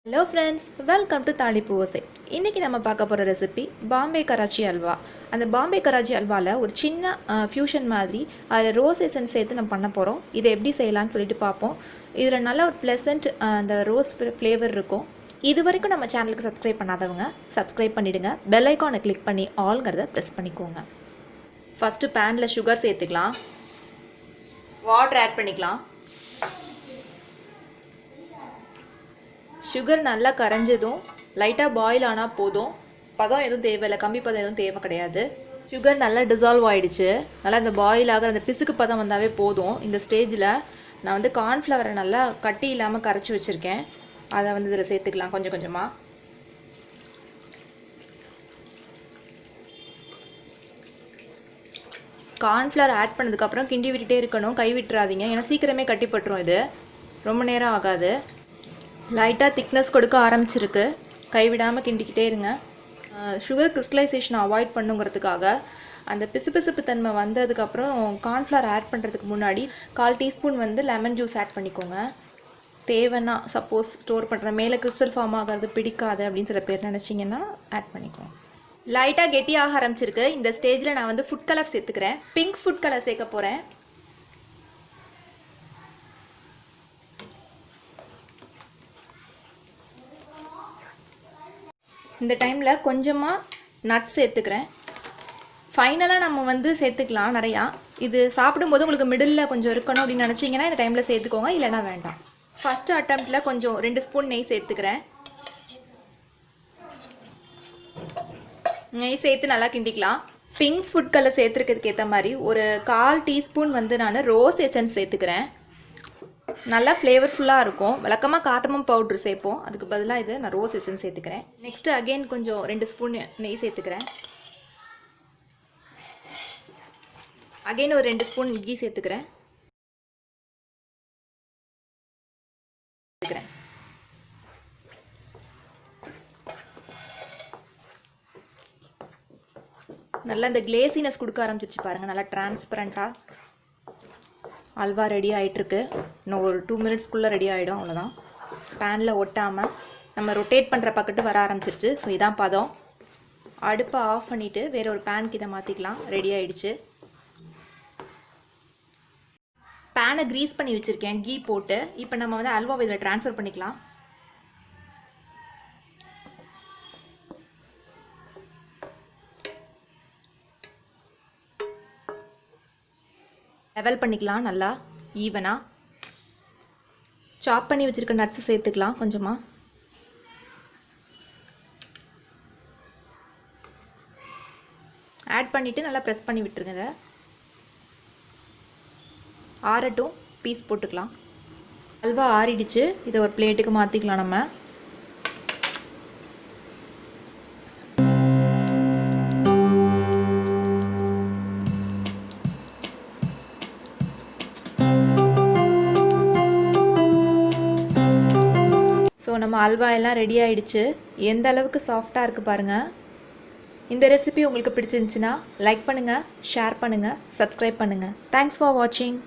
Hello friends, welcome to தாளிப்பு ஓசை. இன்றைக்கி நம்ம பார்க்க போகிற ரெசிபி பாம்பே கராச்சி அல்வா. அந்த பாம்பே கராச்சி அல்வாவில் ஒரு சின்ன ஃபியூஷன் மாதிரி அதில் ரோஸ் எசன்ஸ் சேர்த்து நம்ம பண்ண போகிறோம். இதை எப்படி செய்யலாம்னு சொல்லிட்டு பார்ப்போம். இதில் நல்ல ஒரு ப்ளசண்ட் அந்த ரோஸ் ஃப்ளேவர் இருக்கும். இது வரைக்கும் நம்ம சேனலுக்கு சப்ஸ்கிரைப் பண்ணாதவங்க சப்ஸ்கிரைப் பண்ணிவிடுங்க. பெல் ஐக்கானை கிளிக் பண்ணி ஆல்ங்கிறத ப்ரெஸ் பண்ணிக்கோங்க. ஃபஸ்ட்டு பேனில் சுகர் சேர்த்துக்கலாம். வாட்டர் ஆட் பண்ணிக்கலாம். சுகர் நல்லா கரைஞ்சதும் லைட்டாக பாயில் ஆனால் போதும். பதம் எதுவும் தேவையில்லை, கம்மி பதம் எதுவும் தேவை கிடையாது. சுகர் நல்லா டிசால்வ் ஆகிடுச்சு. நல்லா இந்த பாயில் ஆகிற அந்த பிசுக்கு பதம் வந்தாவே போதும். இந்த ஸ்டேஜில் நான் வந்து கார்ன்ஃப்ளவரை நல்லா கட்டி இல்லாமல் கரைச்சி வச்சுருக்கேன். அதை வந்து இதில் சேர்த்துக்கலாம் கொஞ்சம் கொஞ்சமாக. கார்ன்ஃப்ளவர் ஆட் பண்ணதுக்கப்புறம் கிண்டி விட்டுட்டே இருக்கணும், கை விட்டுறாதீங்க. ஏன்னா சீக்கிரமே கட்டிப்பட்டுரும். இது ரொம்ப நேரம் ஆகாது. லைட்டாக திக்னஸ் கொடுக்க ஆரம்பிச்சிருக்கு. கைவிடாமல் கிண்டிக்கிட்டே இருங்க. சுகர் கிறிஸ்டலைசேஷன் அவாய்ட் பண்ணுங்கிறதுக்காக அந்த பிசுபிசுப்பு தன்மை வந்ததுக்கப்புறம் கார்ன்ஃப்ளவர் ஆட் பண்ணுறதுக்கு முன்னாடி 1/4 டீஸ்பூன் வந்து லெமன் ஜூஸ் ஆட் பண்ணிக்கோங்க. தேவைன்னா சப்போஸ் ஸ்டோர் பண்ணுற மேலே கிறிஸ்டல் ஃபார்ம் ஆகிறது பிடிக்காது அப்படின்னு சில பேர் நினச்சிங்கன்னா ஆட் பண்ணிக்கோங்க. லைட்டாக கெட்டியாக ஆரம்பிச்சிருக்கு. இந்த ஸ்டேஜில் நான் வந்து ஃபுட் கலர் சேர்த்துக்கிறேன். பிங்க் ஃபுட் கலர் சேர்க்க போகிறேன். இந்த டைமில் கொஞ்சமாக நட்ஸ் சேர்த்துக்கிறேன். ஃபைனலாக நம்ம வந்து சேர்த்துக்கலாம் நிறையா. இது சாப்பிடும்போது உங்களுக்கு மிடில் கொஞ்சம் இருக்கணும் அப்படின்னு நினச்சிங்கன்னா இந்த டைமில் சேர்த்துக்கோங்க, இல்லைனா வேண்டாம். ஃபஸ்ட்டு அட்டம்ப்டில் கொஞ்சம் 2 ஸ்பூன் நெய் சேர்த்துக்கிறேன். நெய் சேர்த்து நல்லா கிண்டிக்கலாம். பிங்க் ஃபுட் கலர் சேர்த்துருக்கிறதுக்கு ஏற்ற மாதிரி ஒரு 1/4 டீஸ்பூன் வந்து நான் ரோஸ் எசன்ஸ் சேர்த்துக்கிறேன். நல்லா ஃப்ளேவர்ஃபுல்லாக இருக்கும். வழக்கமாக காட்டமம் பவுட்ரு சேர்ப்போம், அதுக்கு பதிலாக இது நான் ரோஸ் எசன்ஸ் சேர்த்துக்கிறேன். நெக்ஸ்ட்டு அகெயின் கொஞ்சம் 2 ஸ்பூன் நெய் சேர்த்துக்கிறேன். அகெயின் ஒரு 2 ஸ்பூன் கீ சேர்த்துக்கிறேன். நல்லா இந்த கிளேசினஸ் கொடுக்க ஆரம்பிச்சிச்சு பாருங்கள். நல்லா டிரான்ஸ்பரண்ட்டாக அல்வா ரெடி ஆகிட்டுருக்கு. இன்னும் ஒரு 2 மினிட்ஸ்க்குள்ளே ரெடி ஆகிடும். அவ்வளோதான். பேனில் ஒட்டாமல் நம்ம ரொட்டேட் பண்ணுற பக்கத்து வர ஆரம்பிச்சிருச்சு. ஸோ இதான் பதம். அடுப்பை ஆஃப் பண்ணிவிட்டு வேறு ஒரு பேனுக்கு இதை மாற்றிக்கலாம். ரெடி ஆகிடுச்சு. பேனை க்ரீஸ் பண்ணி வச்சுருக்கேன் கீ போட்டு. இப்போ நம்ம வந்து அல்வாவை இதில் ட்ரான்ஸ்ஃபர் பண்ணிக்கலாம். லெவல் பண்ணிக்கலாம் நல்லா ஈவனாக. சாப் பண்ணி வச்சுருக்க நட்ஸு சேர்த்துக்கலாம் கொஞ்சமாக. ஆட் பண்ணிவிட்டு நல்லா ப்ரெஸ் பண்ணி விட்டுருங்க. இதை ஆறட்டும், பீஸ் போட்டுக்கலாம். அல்வா ஆறிடுச்சு. இதை ஒரு பிளேட்டுக்கு மாற்றிக்கலாம் நம்ம. ஸோ நம்ம அல்வா எல்லாம் ரெடி ஆகிடுச்சு. எந்த அளவுக்கு சாஃப்டாக இருக்குது பாருங்கள். இந்த ரெசிபி உங்களுக்கு பிடிச்சிருந்துச்சுன்னா லைக் பண்ணுங்கள், ஷேர் பண்ணுங்கள், சப்ஸ்கிரைப் பண்ணுங்கள். தேங்க்ஸ் ஃபார் வாட்சிங்.